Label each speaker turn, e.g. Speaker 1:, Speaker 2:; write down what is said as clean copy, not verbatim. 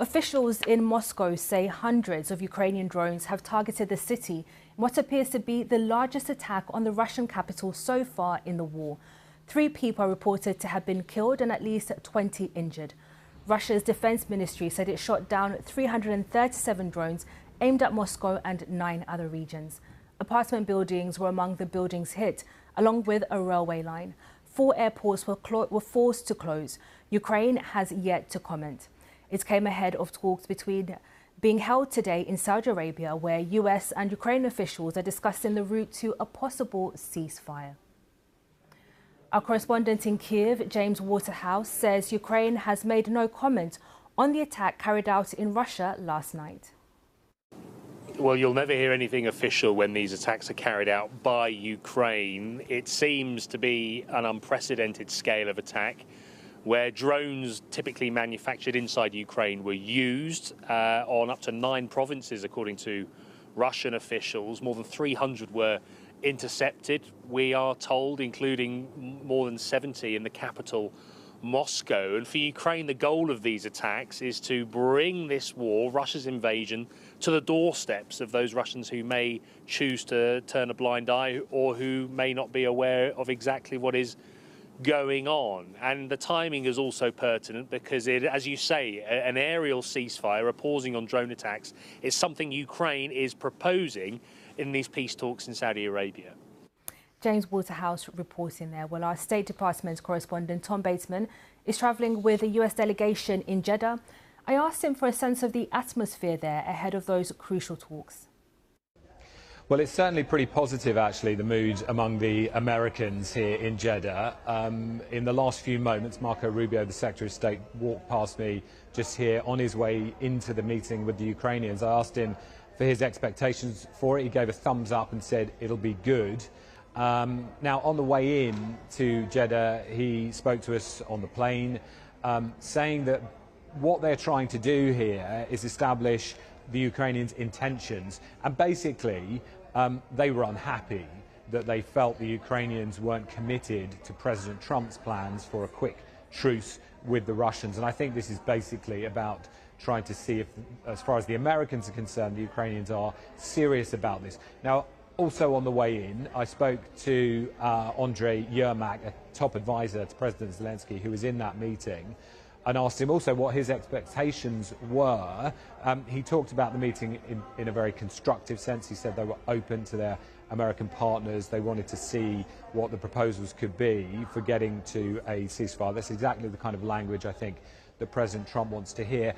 Speaker 1: Officials in Moscow say hundreds of Ukrainian drones have targeted the city in what appears to be the largest attack on the Russian capital so far in the war. 3 people are reported to have been killed and at least 20 injured. Russia's defense ministry said it shot down 337 drones aimed at Moscow and 9 other regions. Apartment buildings were among the buildings hit, along with a railway line. 4 airports were forced to close. Ukraine has yet to comment. It came ahead of talks being held today in Saudi Arabia, where US and Ukrainian officials are discussing the route to a possible ceasefire. Our correspondent in Kiev, James Waterhouse, says Ukraine has made no comment on the attack carried out in Russia last night.
Speaker 2: Well, you'll never hear anything official when these attacks are carried out by Ukraine. It seems to be an unprecedented scale of attack, where drones typically manufactured inside Ukraine were used on up to 9 provinces, according to Russian officials. More than 300 were intercepted, we are told, including more than 70 in the capital, Moscow. And for Ukraine, the goal of these attacks is to bring this war, Russia's invasion, to the doorsteps of those Russians who may choose to turn a blind eye or who may not be aware of exactly what is going on. And the timing is also pertinent because it, as you say, an aerial ceasefire, a pausing on drone attacks, is something Ukraine is proposing in these peace talks in Saudi Arabia.
Speaker 1: James Waterhouse reporting there. Well, our State Department correspondent Tom Bateman is travelling with a US delegation in Jeddah. I asked him for a sense of the atmosphere there ahead of those crucial talks.
Speaker 3: Well, it's certainly pretty positive, actually, the mood among the Americans here in Jeddah. In the last few moments, Marco Rubio, the Secretary of State, walked past me just here on his way into the meeting with the Ukrainians. I asked him for his expectations for it. He gave a thumbs up and said it'll be good. Now, on the way in to Jeddah, he spoke to us on the plane, saying that what they're trying to do here is establish the Ukrainians' intentions, and basically they were unhappy that they felt the Ukrainians weren't committed to President Trump's plans for a quick truce with the Russians. And I think this is basically about trying to see if, as far as the Americans are concerned, the Ukrainians are serious about this. Now, also on the way in, I spoke to Andrei Yermak, a top advisor to President Zelensky, who was in that meeting, and asked him also what his expectations were. He talked about the meeting in a very constructive sense. He said they were open to their American partners. They wanted to see what the proposals could be for getting to a ceasefire. That's exactly the kind of language I think that President Trump wants to hear.